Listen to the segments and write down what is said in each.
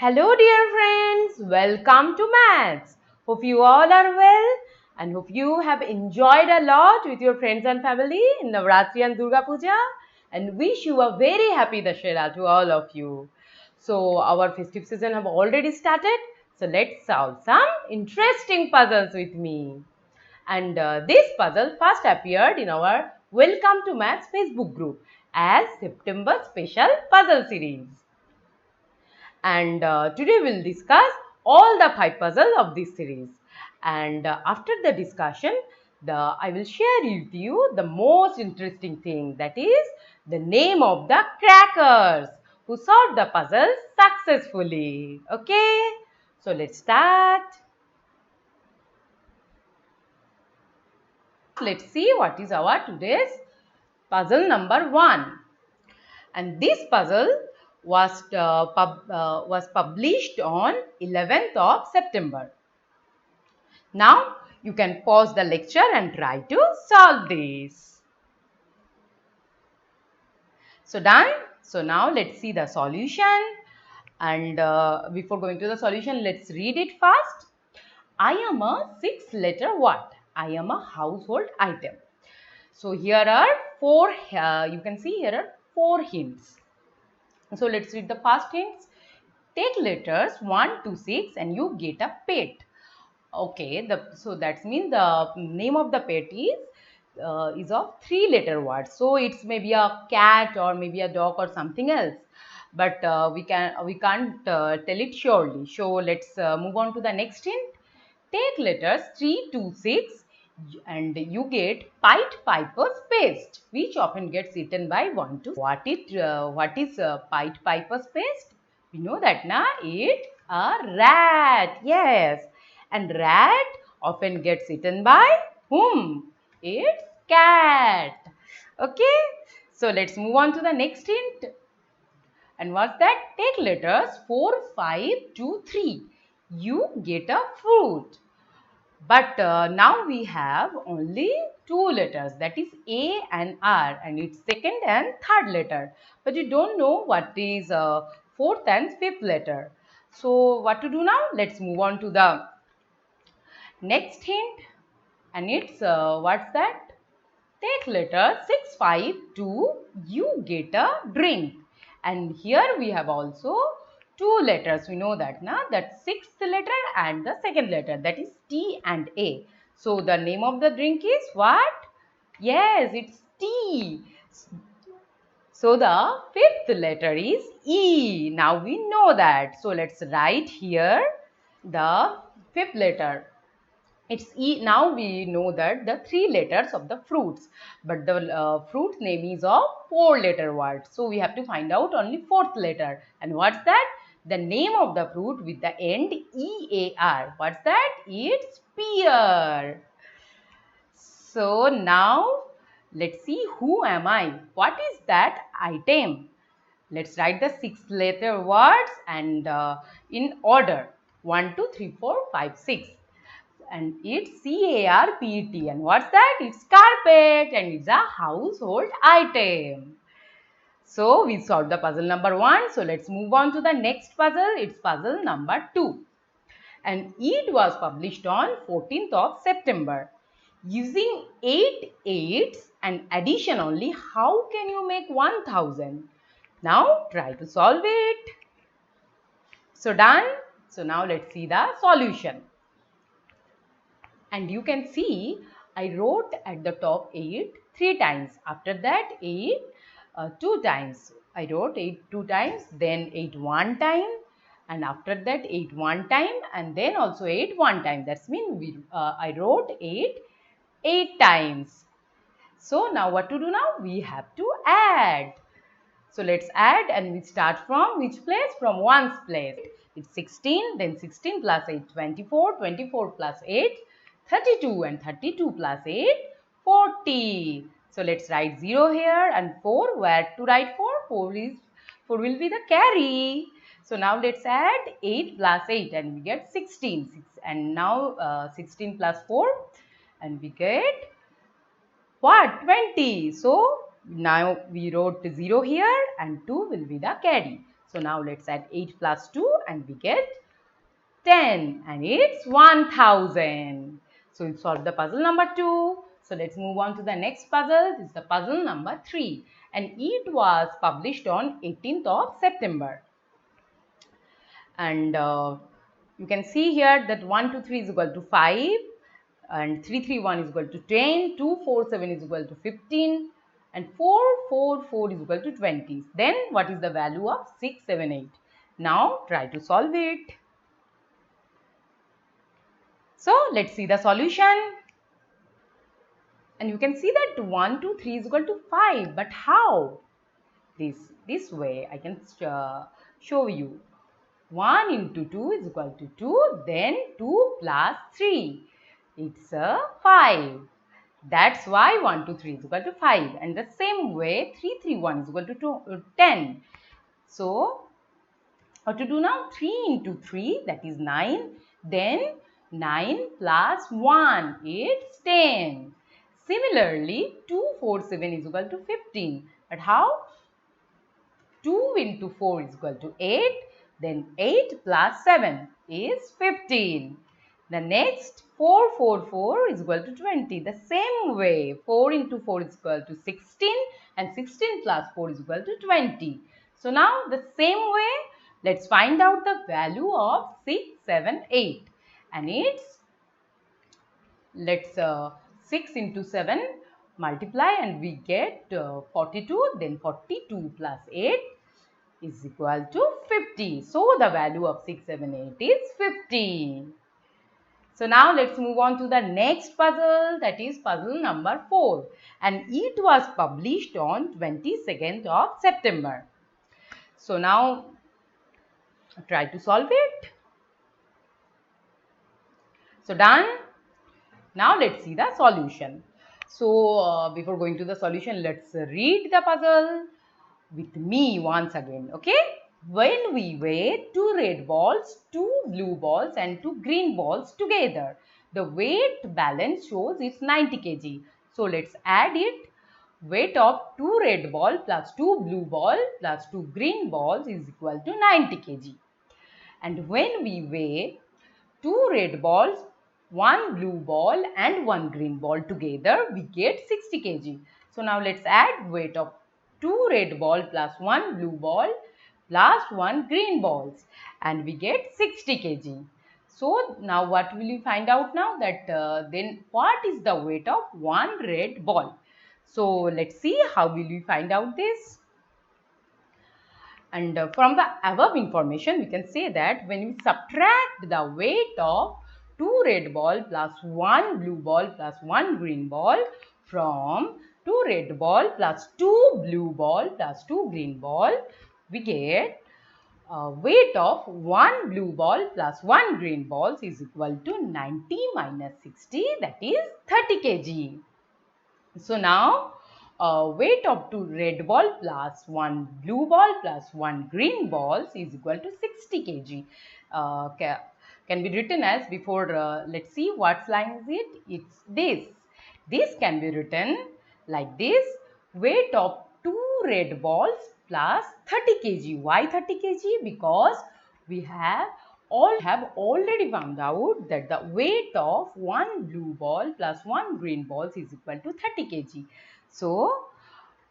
Hello dear friends, welcome to Maths. Hope you all are well and hope you have enjoyed a lot with your friends and family in Navratri and Durga Puja and wish you a very happy Dashera to all of you. So our festive season have already started, so let's solve some interesting puzzles with me. And this puzzle first appeared in our Welcome to Maths Facebook group as September special puzzle series. And today we'll discuss all the 5 puzzles of this series. And after the discussion, I will share with you the most interesting thing, that is the name of the crackers who solved the puzzle successfully. Okay, so let's start. Let's see what is our today's puzzle number 1. And this puzzle was published on 11th of September. Now you can pause the lecture and try to solve this. So done. So now let's see the solution. And before going to the solution, let's read it first. I am a 6-letter word. I am a household item. So here are 4. You can see here are 4 hints. So let's read the first hints. Take letters 1 to 6 and you get a pet. Okay, so that means the name of the pet is of 3-letter word. So it's maybe a cat or maybe a dog or something else. But we can't tell it surely. So let's move on to the next hint. Take letters 3 to 6 and you get Pied Piper's paste, which often gets eaten by 1 to 6. What is Pied Piper's paste? We know that na, it's a rat. Yes, and rat often gets eaten by whom? It's cat. Okay, so let's move on to the next hint. And what's that? Take letters 4, 5 to 3. You get a fruit. But now we have only 2 letters, that is A and R, and it's second and third letter. But you don't know what is fourth and fifth letter. So what to do now? Let's move on to the next hint. And it's what's that? Take letter 6, 5 to you get a drink. And here we have also 2 letters. We know that na, that 6th letter and the second letter, that is T and A. So the name of the drink is what? Yes, it's tea. So the 5th letter is E. Now we know that. So let's write here the 5th letter. It's E. Now we know that the 3 letters of the fruits, but the fruit name is of 4-letter word. So we have to find out only 4th letter. And what's that? The name of the fruit with the end EAR. What's that? It's pear. So now let's see, who am I? What is that item? Let's write the 6-letter words and in order 1, 2, 3, 4, 5, 6. And it's CARPET. And what's that? It's carpet and it's a household item. So we solved the puzzle number 1. So let's move on to the next puzzle. It's puzzle number 2. And it was published on 14th of September. Using 8 8s and addition only, how can you make 1000? Now try to solve it. So done. So now let's see the solution. And you can see I wrote at the top 8 3 times. After that 8 2 times. I wrote 8 2 times, then 8 1 time, and after that 8 1 time, and then also 8 1 time. That's mean I wrote 8 times. So now what to do now? We have to add. So let's add and we start from which place? From 1's place. It's 16, then 16 plus 8, 24, 24 plus 8, 32 and 32 plus 8, 40. So let's write 0 here and 4. Where to write 4? 4 will be the carry. So now let's add 8 plus 8 and we get 16. And now 16 plus 4 and we get what? 20. So now we wrote 0 here and 2 will be the carry. So now let's add 8 plus 2 and we get 10 and it's 1000. So we solved the puzzle number 2. So let's move on to the next puzzle. This is the puzzle number 3 and it was published on 18th of September. And you can see here that 123 is equal to 5 and 331 is equal to 10, 247 is equal to 15 and 444 is equal to 20. Then what is the value of 678? Now try to solve it. So let's see the solution. And you can see that 1, 2, 3 is equal to 5. But how? This way I can show you. 1 into 2 is equal to 2. Then 2 plus 3. It's a 5. That's why 1, 2, 3 is equal to 5. And the same way 3, 3, 1 is equal to 10. So what to do now? 3 into 3, that is 9. Then 9 plus 1, it's 10. Similarly, 247 is equal to 15. But how? 2 into 4 is equal to 8. Then 8 plus 7 is 15. The next 444 is equal to 20. The same way 4 into 4 is equal to 16 and 16 plus 4 is equal to 20. So now the same way let's find out the value of 6, 7, 8 and it's let's 6 into 7 multiply and we get 42. Then 42 plus 8 is equal to 50. So the value of 6, 7, 8 is 50. So now let's move on to the next puzzle, that is puzzle number 4 and it was published on 22nd of September. So now try to solve it. So done. Now let's see the solution. So before going to the solution, let's read the puzzle with me once again. Okay. When we weigh 2 red balls, 2 blue balls and 2 green balls together, the weight balance shows it's 90 kg. So let's add it. Weight of 2 red ball plus 2 blue ball plus 2 green balls is equal to 90 kg. And when we weigh 2 red balls, 1 blue ball and 1 green ball together, we get 60 kg. So now let's add weight of 2 red ball plus 1 blue ball plus 1 green balls and we get 60 kg. So now what will we find out now? That then what is the weight of 1 red ball? So let's see how will we find out this. And from the above information, we can say that when we subtract the weight of 2 red ball plus 1 blue ball plus 1 green ball from 2 red ball plus 2 blue ball plus 2 green ball, we get weight of 1 blue ball plus 1 green balls is equal to 90 minus 60, that is 30 kg. So now weight of 2 red ball plus 1 blue ball plus 1 green balls is equal to 60 kg. Can be written as before, let's see what line is it. It's this. This can be written like this. Weight of 2 red balls plus 30 kg. Why 30 kg? Because we have already found out that the weight of 1 blue ball plus 1 green balls is equal to 30 kg. So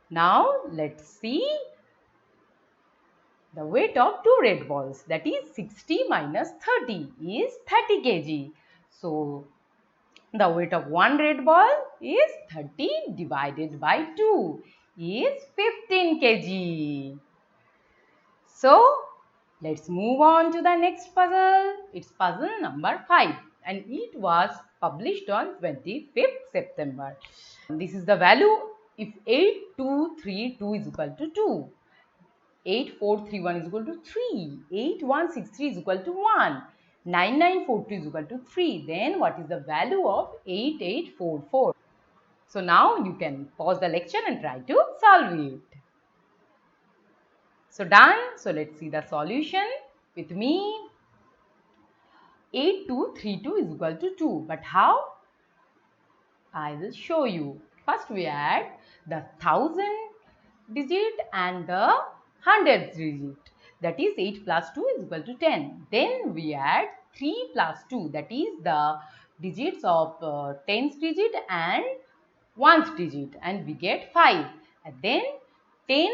now let's see the weight of 2 red balls, that is 60 minus 30 is 30 kg. So the weight of 1 red ball is 30 divided by 2 is 15 kg. So let's move on to the next puzzle. It's puzzle number 5 and it was published on 25th September. This is the value if 8232 is equal to 2. 8431 is equal to 3. 8163 is equal to 1. 9942 is equal to 3. Then what is the value of 8844? So now you can pause the lecture and try to solve it. So done. So let's see the solution with me. 8232 is equal to 2. But how? I will show you. First we add the 1000 digit and the 100th digit. that is 8 plus 2 is equal to 10. Then we add 3 plus 2, that is the digits of tens digit and ones digit, and we get 5. And then 10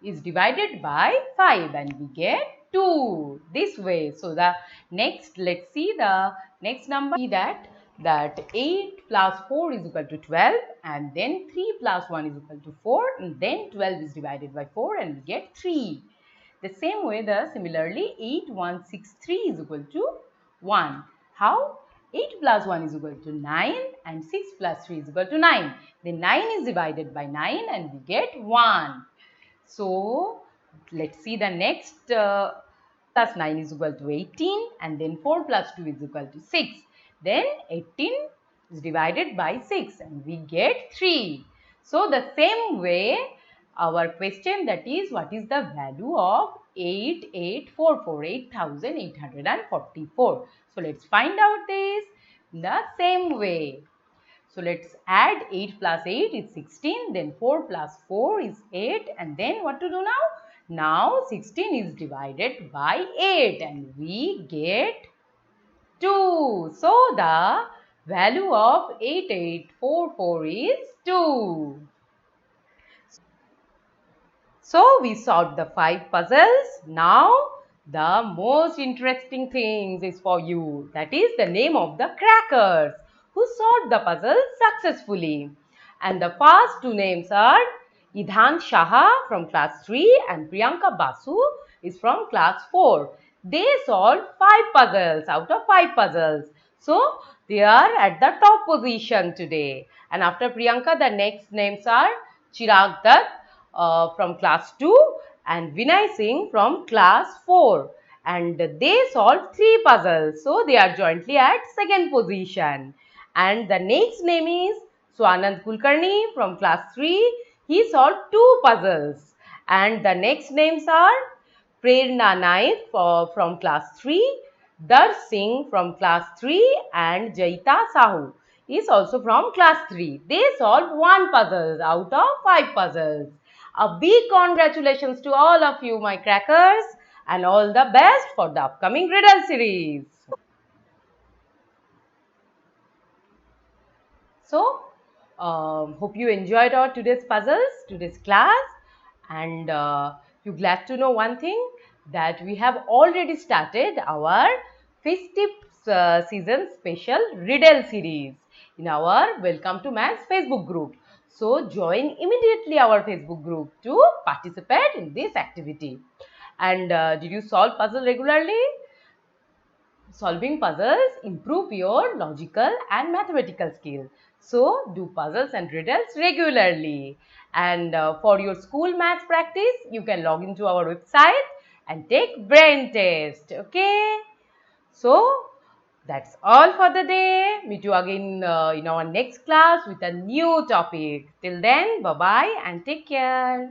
is divided by 5 and we get 2 this way. So the next, let's see the next number. See that 8 plus 4 is equal to 12, and then 3 plus 1 is equal to 4, and then 12 is divided by 4 and we get 3. The same way, similarly 8163 is equal to 1. How? 8 plus 1 is equal to 9 and 6 plus 3 is equal to 9. Then 9 is divided by 9 and we get 1. So let's see the next. Plus 9 is equal to 18, and then 4 plus 2 is equal to 6. Then 18 is divided by 6 and we get 3. So the same way, our question, that is, what is the value of 8844, 8844? So let's find out this the same way. So let's add 8 plus 8 is 16, then 4 plus 4 is 8, and then what to do now? Now 16 is divided by 8 and we get 2. So the value of 8844 is 2. So we solved the 5 puzzles. Now the most interesting things is for you. That is the name of the crackers who solved the puzzle successfully. And the first two names are Idhan Shaha from class 3 and Priyanka Basu is from class 4. They solved 5 puzzles out of 5 puzzles. So they are at the top position today. And after Priyanka, the next names are Chirag Dutt from class 2 and Vinay Singh from class 4, and they solved 3 puzzles. So they are jointly at second position. And the next name is Swanand Kulkarni from class 3. He solved 2 puzzles. And the next names are Prerna Naik from class 3, Dar Singh from class 3 and Jaita Sahu is also from class 3. They solved 1 puzzle out of 5 puzzles. A big congratulations to all of you, my crackers, and all the best for the upcoming riddle series. So, hope you enjoyed our today's puzzles, today's class, and you're glad to know one thing, that we have already started our festive season special riddle series in our Welcome to Maths Facebook group. So, join immediately our Facebook group to participate in this activity. And did you solve puzzle regularly? Solving puzzles improve your logical and mathematical skill. So do puzzles and riddles regularly. And for your school maths practice, you can log into our website and take brain test. Okay. So that's all for the day. Meet you again in our next class with a new topic. Till then, bye bye and take care.